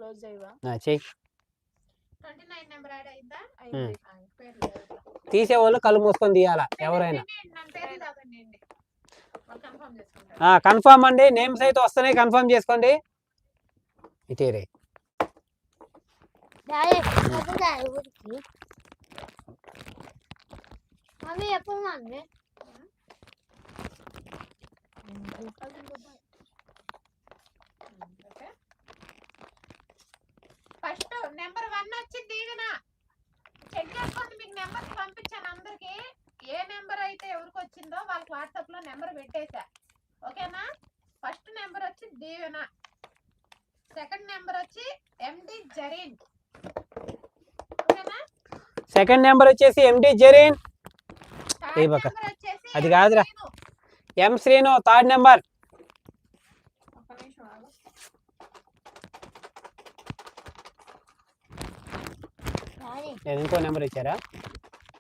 close చేయవా చెయ్యి 29 number add అయిందా తీసేవాళ్ళు కళ్ళు మూసుకొని తీయాలా ఎవరైనా కన్ఫర్మ్ అండి నేమ్స్ అయితే వస్తున్నాయి కన్ఫర్మ్ చేసుకోండి ఇటీరే ఫస్ట్ నెంబర్ 1 వచ్చి దీవెన చెక్ చేసుకోండి మీకు నెంబర్ పంపించాను అందరికి ఏ నెంబర్ అయితే ఎవరికి వచ్చిందో వాళ్ళకి వాట్సాప్ లో నెంబర్ పెట్టేశా ఓకేనా ఫస్ట్ నెంబర్ వచ్చి దీవెన సెకండ్ నెంబర్ వచ్చి ఎండి జరీన్ ఓకేనా సెకండ్ నెంబర్ వచ్చేసి ఎండి జరీన్ అది కాదురా ఎం శ్రీను థర్డ్ నెంబర్ ఇంకో నెంబర్ ఇచ్చారా